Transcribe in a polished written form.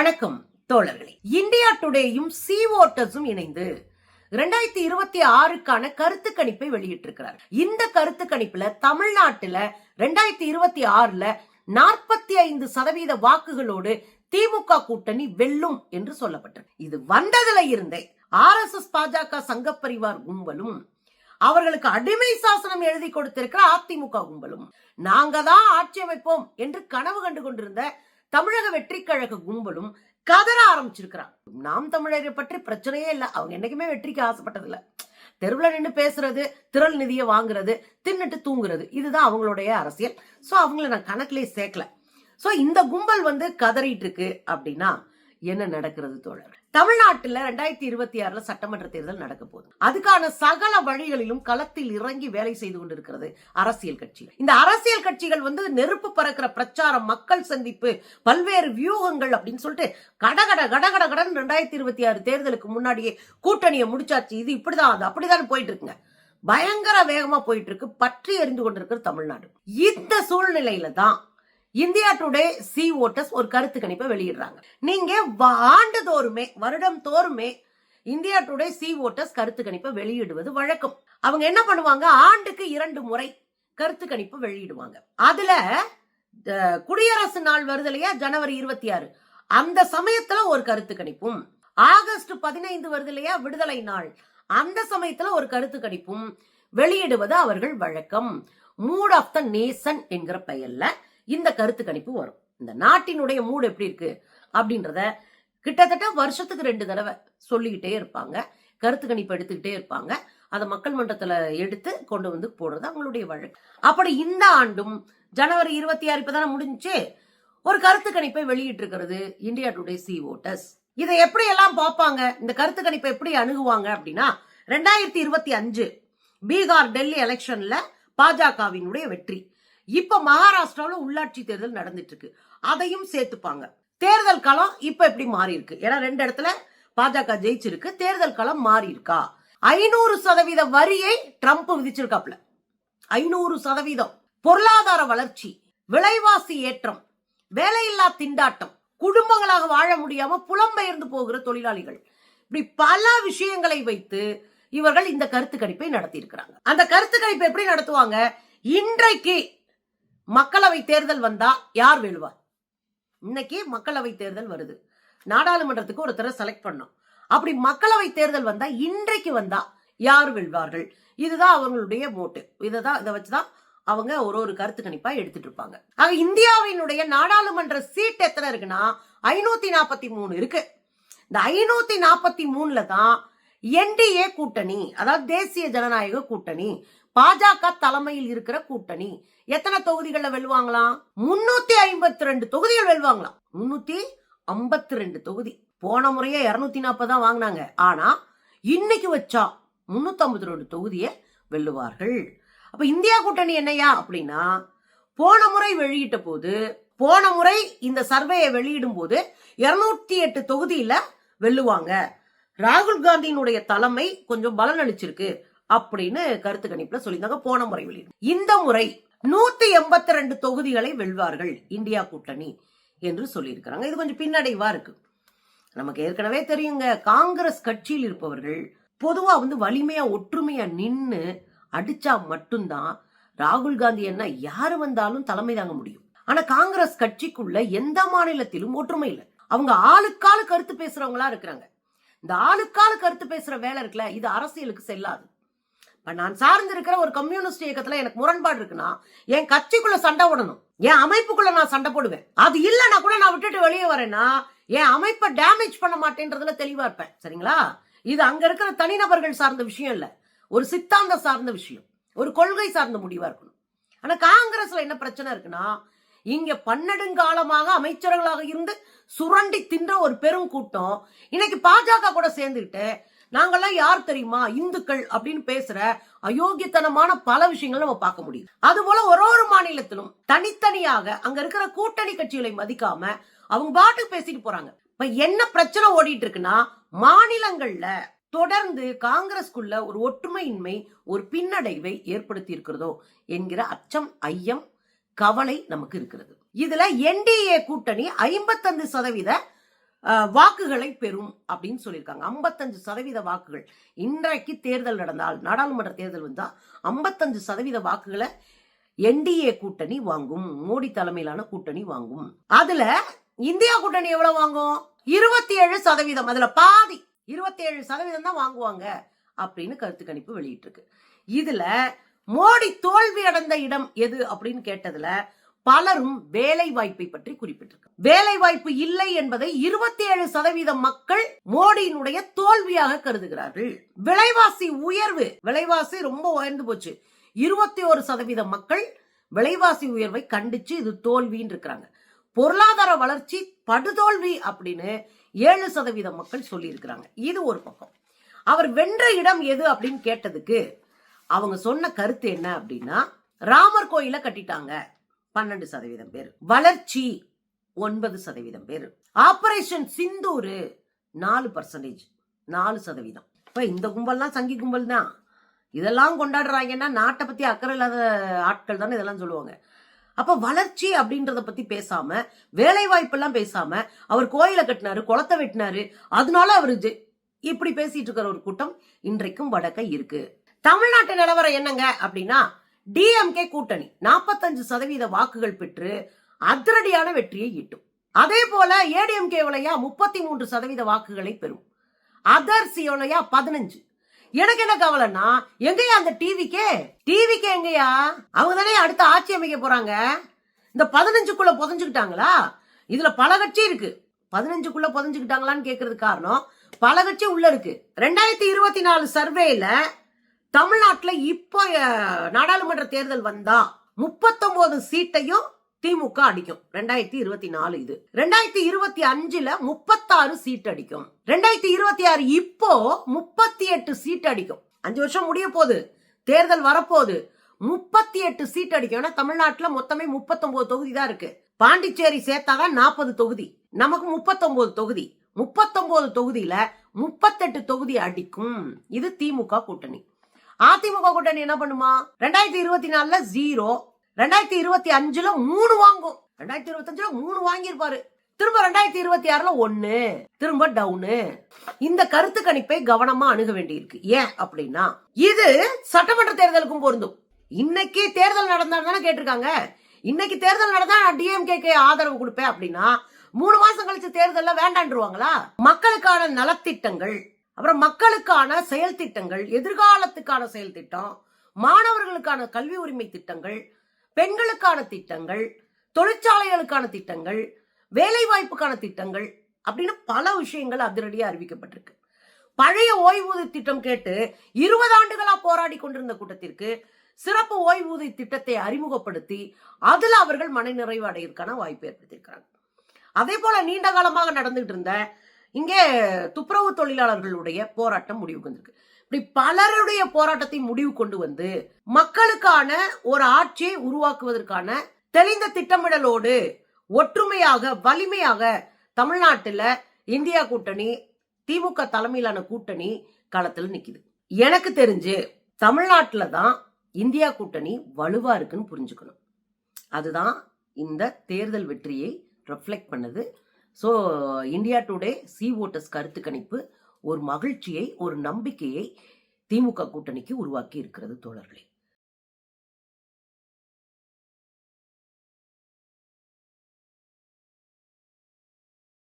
வணக்கம் தோழர்களே. India டுடேயும் C ஓட்டர்ஸும் இணைந்து 2026க்கான கருத்து கணிப்பை வெளியிட்டிருக்கிறார். இந்த கருத்து கணிப்புல தமிழ்நாட்டுல 2026ல 45% வாக்குகளோடு திமுக கூட்டணி வெல்லும் என்று சொல்லப்பட்டிருக்கு. இது வந்ததுல இருந்தே RSS பாஜக சங்கப்பரிவார் கும்பலும் அவர்களுக்கு அடிமை சாசனம் எழுதி கொடுத்திருக்கிற அதிமுக கும்பலும் நாங்க தான் ஆட்சி அமைப்போம் என்று கனவு கண்டு கொண்டிருந்த தமிழக வெற்றி கழக கும்பலும் கதற ஆரம்பிச்சிருக்கிறாங்க. நாம் தமிழரை பற்றி பிரச்சனையே இல்ல. அவங்க என்னைக்குமே வெற்றிக்கு ஆசைப்பட்டது இல்ல. தெருவுல நின்று பேசுறது, திரள் நிதியை வாங்குறது, தின்னுட்டு தூங்குறது, இதுதான் அவங்களுடைய அரசியல். சோ அவங்கள நான் கணக்கிலே சேர்க்கல. சோ இந்த கும்பல் கதறிட்டு இருக்கு அப்படின்னா என்ன நடக்கிறது தோழர்? தமிழ்நாட்டுல 2026ல சட்டமன்ற தேர்தல் நடக்க போகுது. அதுக்கான சகல வழிகளிலும் களத்தில் இறங்கி வேலை செய்து கொண்டிருக்கிறது அரசியல் கட்சி. இந்த அரசியல் கட்சிகள் நெருப்பு பறக்கிற பிரச்சாரம், மக்கள் சந்திப்பு, பல்வேறு வியூகங்கள் அப்படின்னு சொல்லிட்டு கடகட கடகட கடன் 2026 தேர்தலுக்கு முன்னாடியே கூட்டணியை முடிச்சாச்சு. இது இப்படிதான், அது அப்படிதான் போயிட்டு இருக்குங்க. பயங்கர வேகமா போயிட்டு இருக்கு. பற்றி எறிந்து கொண்டிருக்கிறது தமிழ்நாடு. இந்த சூழ்நிலையில தான் இந்தியா டுடே சி ஓட்டர்ஸ் ஒரு கருத்து கணிப்பை வெளியிடுறாங்க. நீங்க ஆண்டுதோறுமே, வருடம் தோறுமே இந்தியா டுடே சி ஓட்டர்ஸ் கருத்து கணிப்பை வெளியிடுவது வழக்கம். அவங்க என்ன பண்ணுவாங்க, ஆண்டுக்கு 2 முறை கருத்து கணிப்பு வெளியிடுவாங்க. அதுல குடியரசு நாள் வருது இல்லையா, ஜனவரி 26, அந்த சமயத்துல ஒரு கருத்து கணிப்பும், ஆகஸ்ட் 15 வருது இல்லையா, விடுதலை நாள், அந்த சமயத்துல ஒரு கருத்து கணிப்பும் வெளியிடுவது அவர்கள் வழக்கம். மூட் ஆஃப் த நேஷன் என்கிற பெயர்ல இந்த கருத்து கணிப்பு வரும். இந்த நாட்டினுடைய மூடு எப்படி இருக்கு அப்படின்றத கிட்டத்தட்ட வருஷத்துக்கு 2 தடவை சொல்லிக்கிட்டே இருப்பாங்க. கருத்து கணிப்பு எடுத்துக்கிட்டே இருப்பாங்க. அதை மக்கள் மன்றத்துல எடுத்து கொண்டு போடுறது அவங்களுடைய வழக்கு. அப்படி இந்த ஆண்டும் ஜனவரி 26 இப்பதானே முடிஞ்சு ஒரு கருத்து கணிப்பை வெளியிட்டு இருக்கிறது இந்தியா டுடே சி ஓட்டர்ஸ். இதை எப்படி எல்லாம் பார்ப்பாங்க, இந்த கருத்து கணிப்பை எப்படி அணுகுவாங்க அப்படின்னா, 2025 பீகார் டெல்லி எலெக்ஷன்ல பாஜகவினுடைய வெற்றி. இப்ப மகாராஷ்டிராவில் உள்ளாட்சி தேர்தல் நடந்துட்டு இருக்கு, அதையும் சேர்த்துப்பாங்க. தேர்தல் களம் இப்ப எப்படி மாறி இருக்கு, ஏன்னா 2 இடத்துல பாஜக ஜெயிச்சிருக்கு. தேர்தல் களம் மாறி இருக்கா? 500% வரியை ட்ரம்ப் விதிச்சிருக்காப்ல. 500%. பொருளாதார வளர்ச்சி, விலைவாசி ஏற்றம், வேலையில்லா திண்டாட்டம், குடும்பங்களாக வாழ முடியாம புலம்பெயர்ந்து போகிற தொழிலாளிகள், இப்படி பல விஷயங்களை வைத்து இவர்கள் இந்த கருத்து கணிப்பை நடத்தி இருக்கிறாங்க. அந்த கருத்து கணிப்பை எப்படி நடத்துவாங்க? இன்றைக்கு மக்களவை தேர்தல் வந்தா யார் வெல்வா? இன்னைக்கு மக்களவை தேர்தல் வருது, நாடாளுமன்றத்துக்கு ஒருத்தரை செலக்ட் பண்ணோம். அப்படி மக்களவை தேர்தல் வந்தா, இன்றைக்கு வந்தா யார் வெல்வார்கள்? இதுதான் அவங்களுடைய மோட்டிவ். இதை வச்சுதான் அவங்க ஒரு கருத்து கணிப்பா எடுத்துட்டு இருப்பாங்க. ஆக இந்தியாவினுடைய நாடாளுமன்ற சீட் எத்தனை இருக்குன்னா 543 இருக்கு. இந்த 543ல தான் என்டிஏ கூட்டணி, அதாவது தேசிய ஜனநாயக கூட்டணி, பாஜக தலைமையில் இருக்கிற கூட்டணி எத்தனை தொகுதிகளை வெல்வாங்களாம்? 352 தொகுதிகள் வெல்வாங்களாம். 352 தொகுதி. போன முறையே 240 தான் வாங்கினாங்க. ஆனா இன்னைக்கு வச்சா 352 தொகுதியை வெல்லுவார்கள். அப்ப இந்தியா கூட்டணி என்னையா அப்படின்னா, போன முறை வெளியிட்ட போது, போன முறை இந்த சர்வேயை வெளியிடும் போது 208 தொகுதியில வெல்லுவாங்க. ராகுல் காந்தியினுடைய தலைமை கொஞ்சம் பலன் அளிச்சிருக்கு அப்படின்னு கருத்து கணிப்புல சொல்லியிருந்தாங்க போன முறை வெளியிடு. இந்த முறை 182 தொகுதிகளை வெல்வார்கள் இந்தியா கூட்டணி என்று சொல்லியிருக்கிறாங்க. இது கொஞ்சம் பின்னடைவா இருக்கு. நமக்கு ஏற்கனவே தெரியுங்க, காங்கிரஸ் கட்சியில் இருப்பவர்கள் பொதுவா வலிமையா ஒற்றுமையா நின்னு அடிச்சா மட்டும்தான் ராகுல் காந்தி என்ன யாரு வந்தாலும் தலைமை தாங்க முடியும். ஆனா காங்கிரஸ் கட்சிக்குள்ள எந்த மாநிலத்திலும் ஒற்றுமை இல்லை. அவங்க ஆளுக்காலு கருத்து பேசுறவங்களா இருக்கிறாங்க. இந்த ஆளுக்காலு கருத்து பேசுற வேலை இருக்குல்ல, இது அரசியலுக்கு செல்லாது. நான் சார்ந்து இருக்கிற ஒரு கம்யூனிஸ்ட் இயக்கத்துல எனக்கு முரண்பாடு இருக்குன்னா, என் கட்சிக்குள்ள சண்டை போடணும், என் அமைப்புக்குள்ள நான் சண்டை போடுவேன். அது இல்லைன்னா கூட நான் விட்டுட்டு வெளியே வரேன்னா என் அமைப்பை டேமேஜ் பண்ண மாட்டேன்றதுல தெளிவா இருப்பேன். சரிங்களா? இது அங்க இருக்கிற தனிநபர்கள் சார்ந்த விஷயம் இல்ல, ஒரு சித்தாந்த சார்ந்த விஷயம், ஒரு கொள்கை சார்ந்த முடிவா இருக்கணும். ஆனா காங்கிரஸ்ல என்ன பிரச்சனை இருக்குன்னா, இங்க பன்னெடுங்காலமாக அமைச்சர்களாக இருந்து சுரண்டி தின்ற ஒரு பெரும் கூட்டம் இன்னைக்கு பாஜக கூட சேர்ந்துட்டு நாங்கெல்லாம் யார் தெரியுமா, இந்துக்கள் அப்படின்னு பேசுற அயோக்கியத்தனமான பல விஷயங்கள் நம்ம பார்க்க முடியும். அது போல ஒரு மாநிலத்திலும் தனித்தனியாக அங்க இருக்கிற கூட்டணி கட்சிகளை மதிக்காம அவங்க பாட்டுக்கு பேசிட்டு போறாங்க. இப்ப என்ன பிரச்சனை ஓடிட்டு இருக்குன்னா, மாநிலங்கள்ல தொடர்ந்து காங்கிரஸ்குள்ள ஒரு ஒற்றுமையின்மை, ஒரு பின்னடைவை ஏற்படுத்தி இருக்கிறதோ என்கிற அச்சம், ஐயம், கவலை நமக்கு இருக்கிறது. இதுல என்டிஏ கூட்டணி 55% வாக்குகளை பெறும் அப்படின்னு சொல்லியிருக்காங்க. 55% வாக்குகள். இன்றைக்கு தேர்தல் நடந்தால், நாடாளுமன்ற தேர்தல் வந்தா 55% வாக்குகளை என்டிஏ கூட்டணி வாங்கும். மோடி தலைமையிலான கூட்டணி வாங்கும். அதுல இந்தியா கூட்டணி எவ்வளவு வாங்கும்? 27%. அதுல பாதி 27% தான் வாங்குவாங்க அப்படின்னு கருத்து கணிப்பு வெளியிட்டு இருக்கு. இதுல மோடி தோல்வி அடைந்த இடம் எது அப்படின்னு கேட்டதுல பலரும் வேலை வாய்ப்பை பற்றி குறிப்பிட்டிருக்க. வேலை வாய்ப்பு இல்லை என்பதை 27% மக்கள் மோடியினுடைய தோல்வியாக கருதுகிறார்கள். விலைவாசி உயர்வு, விலைவாசி ரொம்ப உயர்ந்து போச்சு. 21% மக்கள் விலைவாசி உயர்வை கண்டிச்சு இது தோல்வின்னு இருக்கிறாங்க. பொருளாதார வளர்ச்சி படுதோல்வி அப்படின்னு 7% மக்கள் சொல்லி இருக்கிறாங்க. இது ஒரு பக்கம். அவர் வென்ற இடம் எது அப்படின்னு கேட்டதுக்கு அவங்க சொன்ன கருத்து என்ன அப்படின்னா, ராமர் கோயில கட்டிட்டாங்க 12% பேர், வளர்ச்சி 9% பேர், ஆபரேஷன் சிந்தூர் 4%, 4%. இப்ப இந்த கும்பல்லாம் சங்கி கும்பல் தான். இதெல்லாம் கொண்டாடுறாங்கன்னா நாட்டை பத்தி அக்கறை இல்லாத ஆட்கள் தானே இதெல்லாம் சொல்லுவாங்க. அப்ப வளர்ச்சி அப்படின்றத பத்தி பேசாம, வேலை வாய்ப்பு எல்லாம் பேசாம, அவர் கோயில கட்டினாரு, குளத்தை வெட்டினாரு, அதனால அவரு இப்படி பேசிட்டு இருக்கிற ஒரு கூட்டம் இன்றைக்கும் வடக்க இருக்கு. தமிழ்நாட்டு நிலவரம் என்னங்க அப்படின்னா, டிஎம்கே கூட்டணி 45% வாக்குகள் பெற்று அதிரடியான வெற்றியை ஈட்டும். அதே போல ஏடிஎம்கே 33% வாக்குகளை பெறும். அதர்ஸ் 15. எனக்கு என்ன கவலைன்னா, எங்கயா அந்த டிவிக்கே எங்கயா? அவங்க தானே அடுத்த ஆட்சி அமைக்க போறாங்க. இந்த 15க்குள்ள புதஞ்சுக்கிட்டாங்களா? இதுல பல கட்சி இருக்கு. 15க்குள்ள புதஞ்சுக்கிட்டாங்களான்னு கேக்குறது காரணம், பல கட்சி உள்ள இருக்கு. 2024 சர்வேல தமிழ்நாட்டுல இப்ப நாடாளுமன்ற தேர்தல் வந்தா 39 சீட்டையும் திமுக அடிக்கும். 2024 இது. 2025ல 36 சீட் அடிக்கும். 2026 இப்போ 38 சீட் அடிக்கும். 5 வருஷம் முடிய போகுது, தேர்தல் வரப்போகுது. 38 சீட் அடிக்கும். ஏன்னா தமிழ்நாட்டுல மொத்தமே 39 தொகுதி தான் இருக்கு. பாண்டிச்சேரி சேர்த்தாதான் 40 தொகுதி. நமக்கு 39 தொகுதி. 39 தொகுதியில 38 தொகுதி அடிக்கும். இது திமுக கூட்டணி. அதிமுக கூட்டணி என்ன பண்ணுமா? 2024ல 0, 2025ல 3 வாங்கும். 2025ல 3 வாங்கியிருப்பாரு. திரும்ப 2026ல 1, திரும்ப டவுனு. இந்த கருத்து கணிப்பை கவனமா அணுக வேண்டியிருக்கு. ஏன் அப்படின்னா, இது சட்டமன்ற தேர்தலுக்கும் பொருந்தும். இன்னைக்கு தேர்தல் நடந்தாதானே கேட்டிருக்காங்க. இன்னைக்கு தேர்தல் நடந்தா நான் டிஎம்கே ஆதரவு கொடுப்பேன் அப்படின்னா 3 மாசம் கழிச்சு தேர்தல்ல வேண்டான்றுவாங்களா? மக்களுக்கான நலத்திட்டங்கள், அப்புறம் மக்களுக்கான செயல் திட்டங்கள், எதிர்காலத்துக்கான செயல் திட்டம், மாணவர்களுக்கான கல்வி உரிமை திட்டங்கள், பெண்களுக்கான திட்டங்கள், தொழிற்சாலைகளுக்கான திட்டங்கள், வேலை வாய்ப்புக்கான திட்டங்கள் அப்படின்னு பல விஷயங்கள் அதிரடியா அறிவிக்கப்பட்டிருக்கு. பழைய ஓய்வூதிய திட்டம் கேட்டு 20 ஆண்டுகளா போராடி கொண்டிருந்த கூட்டத்திற்கு சிறப்பு ஓய்வூதிய திட்டத்தை அறிமுகப்படுத்தி அதுல அவர்கள் மனநிறைவு அடைவதற்கான வாய்ப்பு ஏற்படுத்தியிருக்கிறாங்க. அதே போல நீண்ட காலமாக நடந்துட்டு இருந்த இங்கே துப்புரவு தொழிலாளர்களுடைய போராட்டம் முடிவுக்கு வந்திருக்கு. இப்படி பலருடைய போராட்டத்தை முடிவு கொண்டு வந்து மக்களுக்கான ஒரு ஆட்சியை உருவாக்குவதற்கான தெளிந்த திட்டமிடலோடு ஒற்றுமையாக வலிமையாக தமிழ்நாட்டுல இந்தியா கூட்டணி, திமுக தலைமையிலான கூட்டணி களத்தில் நிக்குது. எனக்கு தெரிஞ்சு தமிழ்நாட்டுல தான் இந்தியா கூட்டணி வலுவா இருக்குன்னு புரிஞ்சுக்கணும். அதுதான் இந்த தேர்தல் வெற்றியை ரெஃப்ளெக்ட் பண்ணுது. So India today C voters கருத்து கணிப்பு ஒரு மகிழ்ச்சியை, ஒரு நம்பிக்கையை திமுக கூட்டணிக்கு உருவாக்கி இருக்கிறது தோழர்களே.